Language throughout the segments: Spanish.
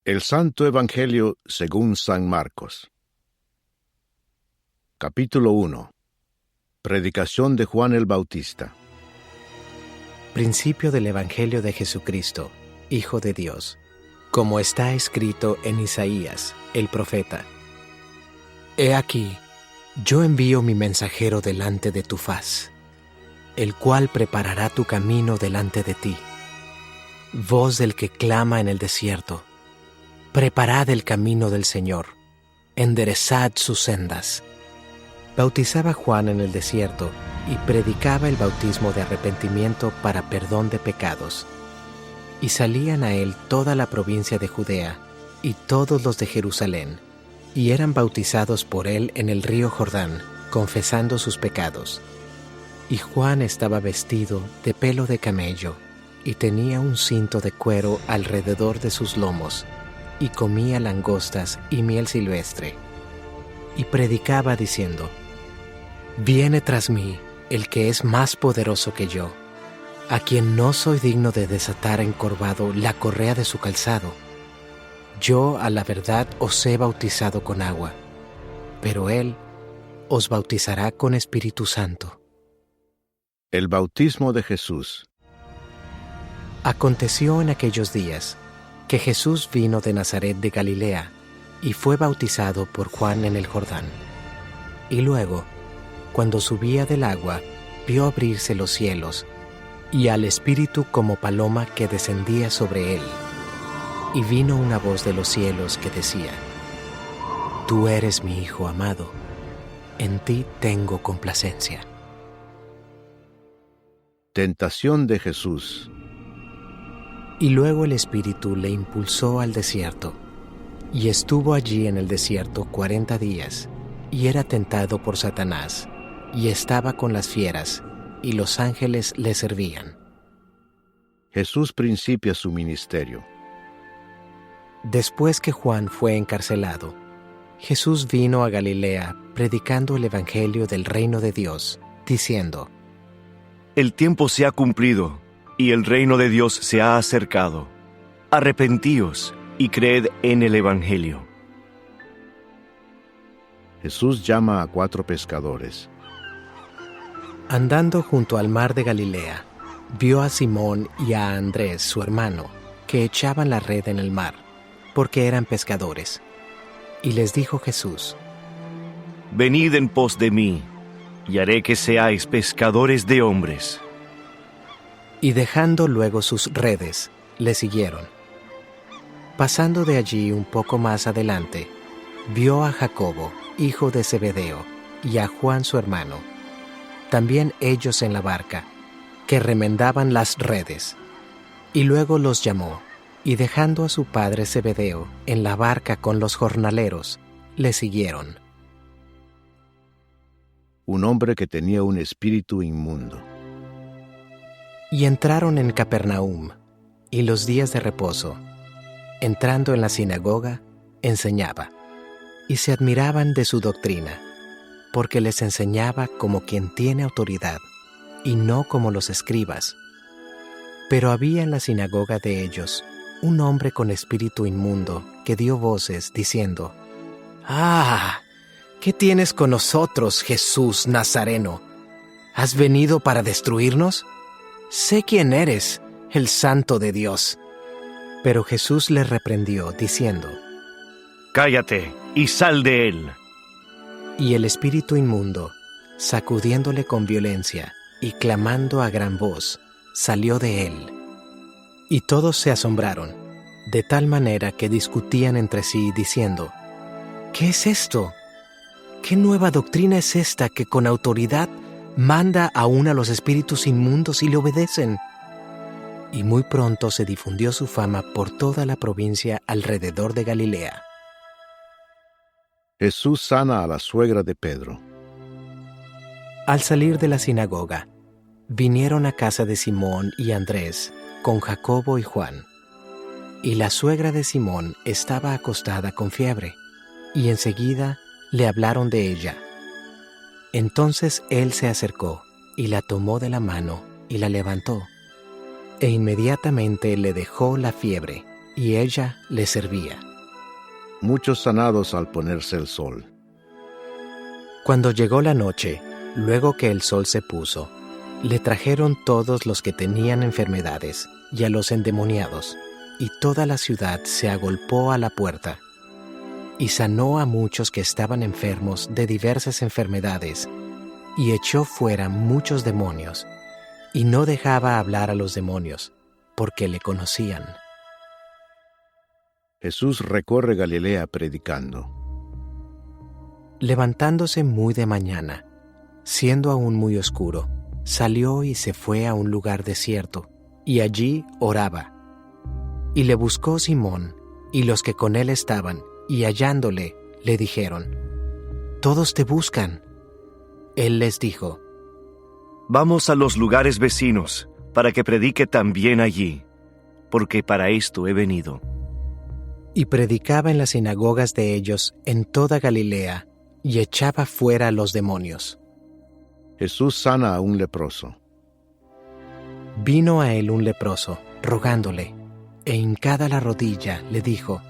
El Santo Evangelio según San Marcos. Capítulo 1. Predicación de Juan el Bautista. Principio del Evangelio de Jesucristo, Hijo de Dios, como está escrito en Isaías, el profeta. He aquí, yo envío mi mensajero delante de tu faz, el cual preparará tu camino delante de ti. Voz del que clama en el desierto, preparad el camino del Señor, enderezad sus sendas. Bautizaba Juan en el desierto y predicaba el bautismo de arrepentimiento para perdón de pecados. Y salían a él toda la provincia de Judea y todos los de Jerusalén, y eran bautizados por él en el río Jordán, confesando sus pecados. Y Juan estaba vestido de pelo de camello, y tenía un cinto de cuero alrededor de sus lomos, y comía langostas y miel silvestre. Y predicaba diciendo: Viene tras mí el que es más poderoso que yo, a quien no soy digno de desatar encorvado la correa de su calzado. Yo a la verdad os he bautizado con agua, pero él os bautizará con Espíritu Santo. El bautismo de Jesús. Aconteció en aquellos días que Jesús vino de Nazaret de Galilea y fue bautizado por Juan en el Jordán. Y luego, cuando subía del agua, vio abrirse los cielos y al Espíritu como paloma que descendía sobre él. Y vino una voz de los cielos que decía: Tú eres mi Hijo amado, en ti tengo complacencia. Tentación de Jesús. Y luego el Espíritu le impulsó al desierto, y estuvo allí en el desierto 40 días, y era tentado por Satanás, y estaba con las fieras, y los ángeles le servían. Jesús principia su ministerio. Después que Juan fue encarcelado, Jesús vino a Galilea predicando el Evangelio del reino de Dios, diciendo: El tiempo se ha cumplido, y el reino de Dios se ha acercado. Arrepentíos y creed en el Evangelio. Jesús llama a 4 pescadores. Andando junto al mar de Galilea, vio a Simón y a Andrés, su hermano, que echaban la red en el mar, porque eran pescadores. Y les dijo Jesús: Venid en pos de mí, y haré que seáis pescadores de hombres. Y dejando luego sus redes, le siguieron. Pasando de allí un poco más adelante, vio a Jacobo, hijo de Zebedeo, y a Juan su hermano, también ellos en la barca, que remendaban las redes. Y luego los llamó, y dejando a su padre Zebedeo en la barca con los jornaleros, le siguieron. Un hombre que tenía un espíritu inmundo. Y entraron en Capernaum, y los días de reposo, entrando en la sinagoga, enseñaba, y se admiraban de su doctrina, porque les enseñaba como quien tiene autoridad, y no como los escribas. Pero había en la sinagoga de ellos un hombre con espíritu inmundo que dio voces diciendo: ¡Ah! ¿Qué tienes con nosotros, Jesús Nazareno? ¿Has venido para destruirnos? Sé quién eres, el Santo de Dios. Pero Jesús le reprendió, diciendo: Cállate y sal de él. Y el espíritu inmundo, sacudiéndole con violencia y clamando a gran voz, salió de él. Y todos se asombraron, de tal manera que discutían entre sí, diciendo: ¿Qué es esto? ¿Qué nueva doctrina es esta que con autoridad manda aún a los espíritus inmundos y le obedecen? Y muy pronto se difundió su fama por toda la provincia alrededor de Galilea. Jesús sana a la suegra de Pedro. Al salir de la sinagoga, vinieron a casa de Simón y Andrés con Jacobo y Juan. Y la suegra de Simón estaba acostada con fiebre, y enseguida le hablaron de ella. Entonces él se acercó y la tomó de la mano y la levantó. E inmediatamente le dejó la fiebre, y ella le servía. Muchos sanados al ponerse el sol. Cuando llegó la noche, luego que el sol se puso, le trajeron todos los que tenían enfermedades y a los endemoniados, y toda la ciudad se agolpó a la puerta. Y sanó a muchos que estaban enfermos de diversas enfermedades, y echó fuera muchos demonios, y no dejaba hablar a los demonios, porque le conocían. Jesús recorre Galilea predicando. Levantándose muy de mañana, siendo aún muy oscuro, salió y se fue a un lugar desierto, y allí oraba. Y le buscó Simón, y los que con él estaban, y hallándole, le dijeron: «Todos te buscan». Él les dijo: Vamos a los lugares vecinos, para que predique también allí, porque para esto he venido. Y predicaba en las sinagogas de ellos en toda Galilea, y echaba fuera a los demonios. Jesús sana a un leproso. Vino a él un leproso, rogándole, e hincada la rodilla, le dijo: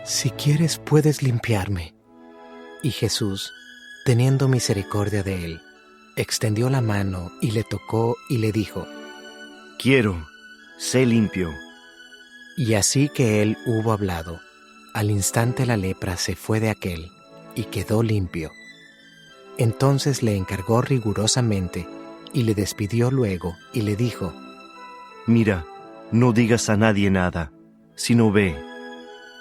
«Si quieres, puedes limpiarme». Y Jesús, teniendo misericordia de él, extendió la mano y le tocó y le dijo: Quiero, sé limpio. Y así que él hubo hablado, al instante la lepra se fue de aquél, y quedó limpio. Entonces le encargó rigurosamente, y le despidió luego, y le dijo: Mira, no digas a nadie nada, sino ve,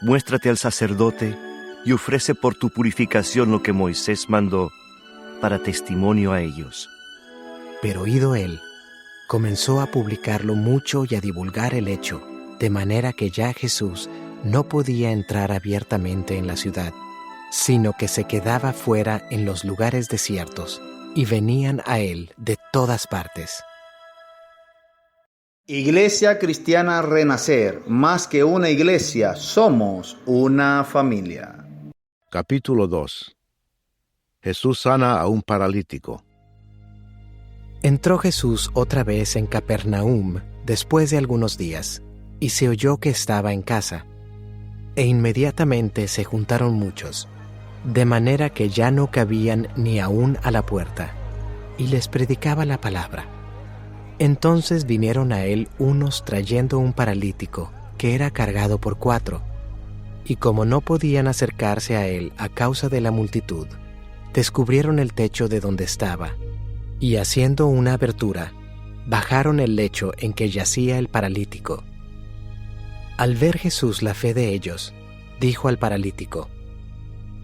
muéstrate al sacerdote y ofrece por tu purificación lo que Moisés mandó, para testimonio a ellos. Pero oído él, comenzó a publicarlo mucho y a divulgar el hecho, de manera que ya Jesús no podía entrar abiertamente en la ciudad, sino que se quedaba fuera en los lugares desiertos, y venían a él de todas partes. Iglesia Cristiana Renacer, más que una iglesia, somos una familia. Capítulo 2. Jesús sana a un paralítico. Entró Jesús otra vez en Capernaum después de algunos días, y se oyó que estaba en casa. E inmediatamente se juntaron muchos, de manera que ya no cabían ni aún a la puerta, y les predicaba la palabra. Entonces vinieron a él unos trayendo un paralítico, que era cargado por 4, y como no podían acercarse a él a causa de la multitud, descubrieron el techo de donde estaba, y haciendo una abertura, bajaron el lecho en que yacía el paralítico. Al ver Jesús la fe de ellos, dijo al paralítico: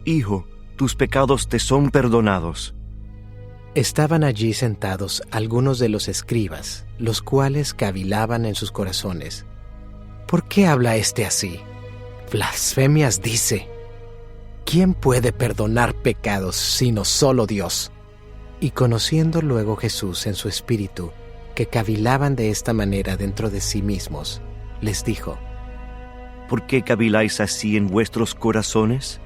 Hijo, tus pecados te son perdonados. Estaban allí sentados algunos de los escribas, los cuales cavilaban en sus corazones: ¿por qué habla éste así? Blasfemias dice. ¿Quién puede perdonar pecados sino solo Dios? Y conociendo luego Jesús en su espíritu que cavilaban de esta manera dentro de sí mismos, les dijo: ¿Por qué caviláis así en vuestros corazones?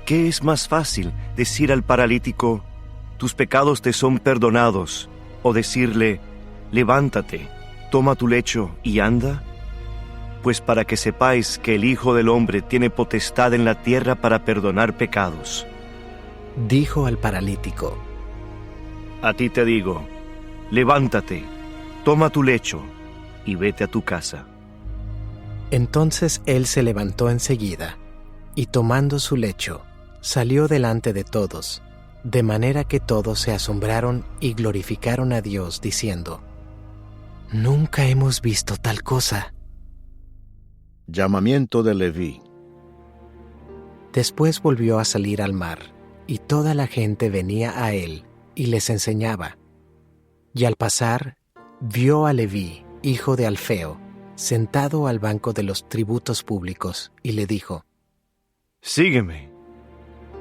¿Qué es más fácil, decir al paralítico, tus pecados te son perdonados, o decirle, levántate, toma tu lecho y anda? Pues para que sepáis que el Hijo del Hombre tiene potestad en la tierra para perdonar pecados. Dijo al paralítico: A ti te digo, levántate, toma tu lecho y vete a tu casa. Entonces él se levantó enseguida, y tomando su lecho, salió delante de todos, de manera que todos se asombraron y glorificaron a Dios, diciendo: Nunca hemos visto tal cosa. Llamamiento de Leví. Después volvió a salir al mar, y toda la gente venía a él, y les enseñaba. Y al pasar, vio a Leví, hijo de Alfeo, sentado al banco de los tributos públicos, y le dijo: Sígueme.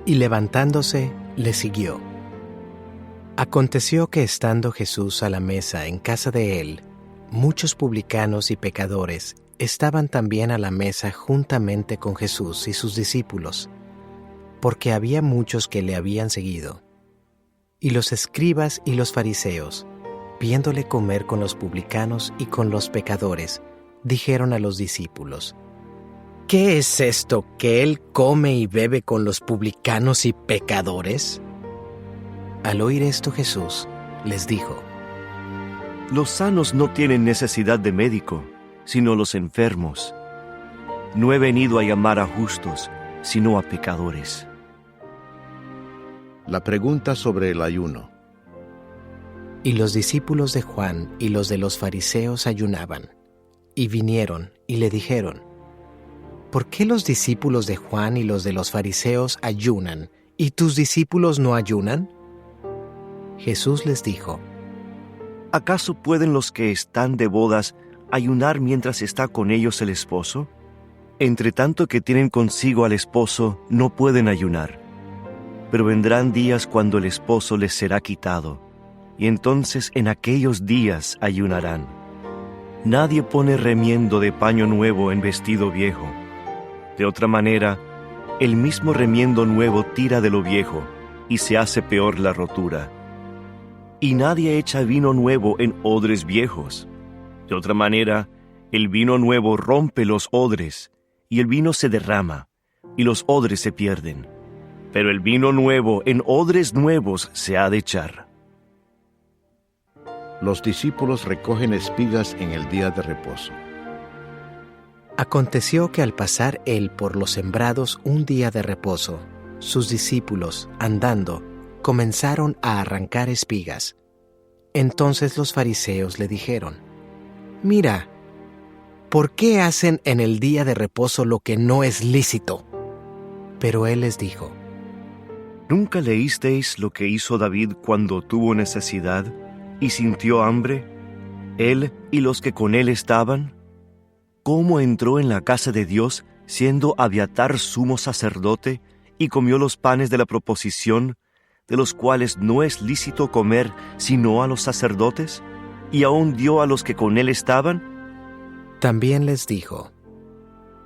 Y levantándose, le siguió. Aconteció que estando Jesús a la mesa en casa de él, muchos publicanos y pecadores estaban también a la mesa juntamente con Jesús y sus discípulos, porque había muchos que le habían seguido. Y los escribas y los fariseos, viéndole comer con los publicanos y con los pecadores, dijeron a los discípulos: ¿qué es esto que él come y bebe con los publicanos y pecadores? Al oír esto Jesús les dijo: Los sanos no tienen necesidad de médico, sino los enfermos. No he venido a llamar a justos, sino a pecadores. La pregunta sobre el ayuno. Y los discípulos de Juan y los de los fariseos ayunaban, y vinieron y le dijeron: ¿por qué los discípulos de Juan y los de los fariseos ayunan, y tus discípulos no ayunan? Jesús les dijo: ¿Acaso pueden los que están de bodas ayunar mientras está con ellos el esposo? Entre tanto que tienen consigo al esposo, no pueden ayunar. Pero vendrán días cuando el esposo les será quitado, y entonces en aquellos días ayunarán. Nadie pone remiendo de paño nuevo en vestido viejo. De otra manera, el mismo remiendo nuevo tira de lo viejo, y se hace peor la rotura. Y nadie echa vino nuevo en odres viejos. De otra manera, el vino nuevo rompe los odres, y el vino se derrama, y los odres se pierden. Pero el vino nuevo en odres nuevos se ha de echar. Los discípulos recogen espigas en el día de reposo. Aconteció que al pasar él por los sembrados un día de reposo, sus discípulos, andando, comenzaron a arrancar espigas. Entonces los fariseos le dijeron: Mira, ¿por qué hacen en el día de reposo lo que no es lícito? Pero él les dijo: ¿Nunca leísteis lo que hizo David cuando tuvo necesidad y sintió hambre, él y los que con él estaban? ¿Cómo entró en la casa de Dios siendo Abiatar sumo sacerdote y comió los panes de la proposición, de los cuales no es lícito comer sino a los sacerdotes, y aún dio a los que con él estaban? También les dijo: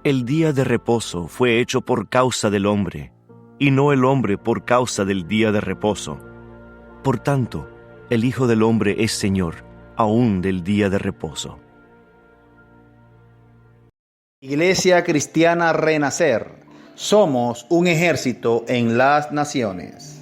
El día de reposo fue hecho por causa del hombre, y no el hombre por causa del día de reposo. Por tanto, el Hijo del Hombre es Señor, aún del día de reposo. Iglesia Cristiana Renacer. Somos un ejército en las naciones.